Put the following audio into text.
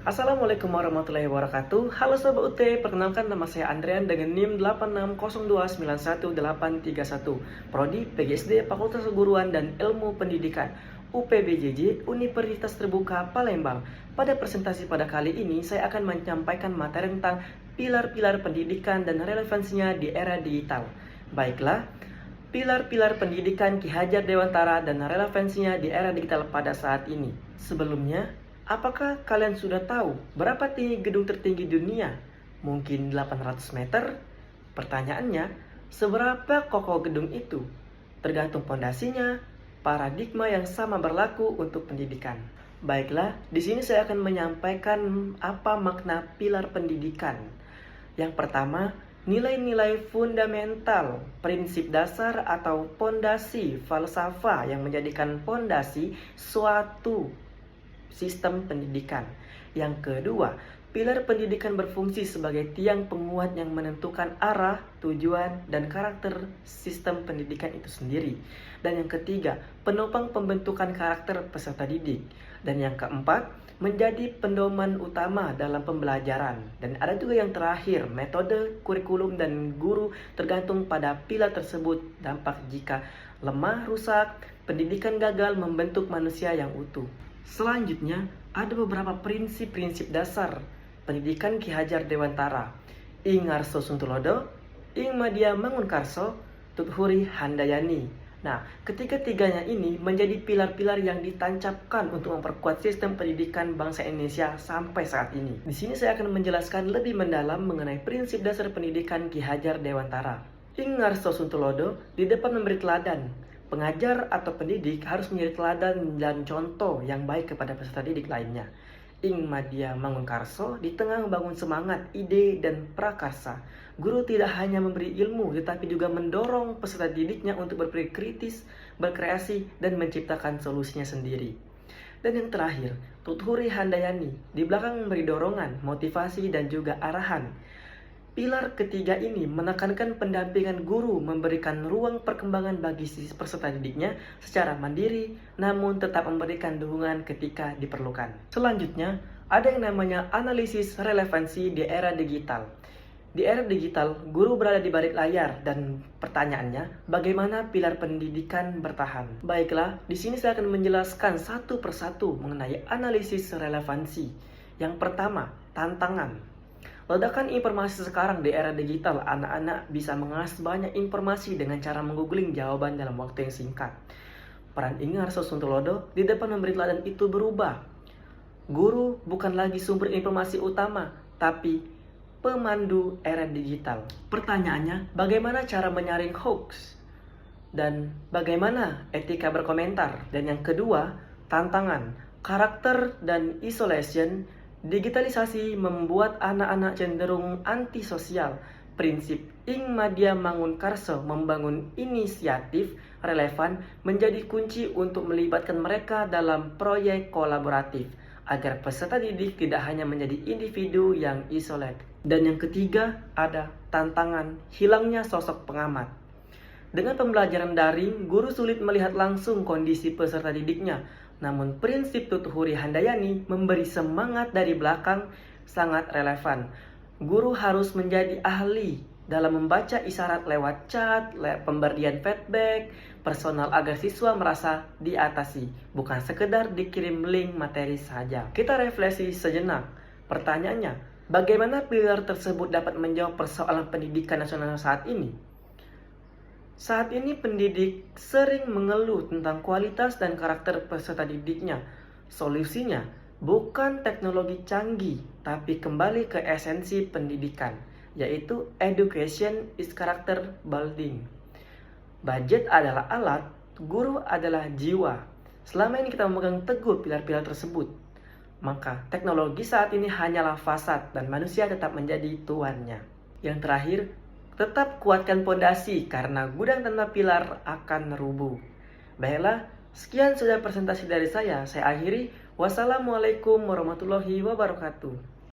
Assalamualaikum warahmatullahi wabarakatuh. Halo Sobat UT, perkenalkan nama saya Andrean dengan NIM 8602911831, Prodi PGSD Fakultas Keguruan dan Ilmu Pendidikan UPBJJ Universitas Terbuka Palembang. Pada presentasi pada kali ini saya akan menyampaikan materi tentang pilar-pilar pendidikan dan relevansinya di era digital. Baiklah, pilar-pilar pendidikan Ki Hajar Dewantara dan relevansinya di era digital pada saat ini. Sebelumnya, apakah kalian sudah tahu berapa tinggi gedung tertinggi dunia? Mungkin 800 meter? Pertanyaannya, seberapa kokoh gedung itu? Tergantung pondasinya, paradigma yang sama berlaku untuk pendidikan. Baiklah, di sini saya akan menyampaikan apa makna pilar pendidikan. Yang pertama, nilai-nilai fundamental, prinsip dasar atau pondasi falsafah yang menjadikan pondasi suatu sistem pendidikan. Yang kedua, pilar pendidikan berfungsi sebagai tiang penguat yang menentukan arah, tujuan, dan karakter sistem pendidikan itu sendiri. Dan yang ketiga, penopang pembentukan karakter peserta didik. Dan yang keempat, menjadi pedoman utama dalam pembelajaran. Dan ada juga yang terakhir, metode, kurikulum, dan guru tergantung pada pilar tersebut. Dampak jika lemah, rusak, pendidikan gagal membentuk manusia yang utuh. Selanjutnya, ada beberapa prinsip-prinsip dasar pendidikan Ki Hajar Dewantara. Ing Ngarso Suntulodo, Ing Madya Mangunkarso, Tuthuri Handayani. Nah, ketiga-tiganya ini menjadi pilar-pilar yang ditancapkan untuk memperkuat sistem pendidikan bangsa Indonesia sampai saat ini. Di sini saya akan menjelaskan lebih mendalam mengenai prinsip dasar pendidikan Ki Hajar Dewantara. Ing Ngarso Suntulodo di depan memberi teladan. Pengajar atau pendidik harus menjadi teladan dan contoh yang baik kepada peserta didik lainnya. Ing Madya Mangunkarso di tengah membangun semangat, ide, dan prakarsa. Guru tidak hanya memberi ilmu, tetapi juga mendorong peserta didiknya untuk berpikir kritis, berkreasi, dan menciptakan solusinya sendiri. Dan yang terakhir, Tuthuri Handayani di belakang memberi dorongan, motivasi, dan juga arahan. Pilar ketiga ini menekankan pendampingan guru, memberikan ruang perkembangan bagi peserta didiknya secara mandiri, namun tetap memberikan dukungan ketika diperlukan. Selanjutnya, ada yang namanya analisis relevansi di era digital. Di era digital, guru berada di balik layar dan pertanyaannya, bagaimana pilar pendidikan bertahan? Baiklah, di sini saya akan menjelaskan satu persatu mengenai analisis relevansi. Yang pertama, tantangan. Ledakan informasi sekarang di era digital, anak-anak bisa mengakses banyak informasi dengan cara menggoogling jawaban dalam waktu yang singkat. Peran Ing Ngarso Suntulodo di depan memberi teladan itu berubah. Guru bukan lagi sumber informasi utama, tapi pemandu era digital. Pertanyaannya, bagaimana cara menyaring hoax? Dan bagaimana etika berkomentar? Dan yang kedua, tantangan, karakter dan isolation. Digitalisasi membuat anak-anak cenderung antisosial. Prinsip Ing Madya Mangunkarso membangun inisiatif relevan menjadi kunci untuk melibatkan mereka dalam proyek kolaboratif agar peserta didik tidak hanya menjadi individu yang isolat. Dan yang ketiga, ada tantangan hilangnya sosok pengamat. Dengan pembelajaran daring, guru sulit melihat langsung kondisi peserta didiknya. Namun prinsip Tuthuri Handayani memberi semangat dari belakang sangat relevan. Guru harus menjadi ahli dalam membaca isyarat lewat chat, pemberian feedback personal agar siswa merasa diatasi, bukan sekedar dikirim link materi saja. Kita refleksi sejenak. Pertanyaannya, bagaimana pilar tersebut dapat menjawab persoalan pendidikan nasional saat ini? Saat ini pendidik sering mengeluh tentang kualitas dan karakter peserta didiknya. Solusinya bukan teknologi canggih, tapi kembali ke esensi pendidikan, yaitu education is character building. Budget adalah alat, guru adalah jiwa. Selama ini kita memegang teguh pilar-pilar tersebut, maka teknologi saat ini hanyalah fasad dan manusia tetap menjadi tuannya. Yang terakhir, tetap kuatkan pondasi karena gudang tanpa pilar akan rubuh. Baiklah, sekian sudah presentasi dari saya. Saya akhiri. Wassalamualaikum warahmatullahi wabarakatuh.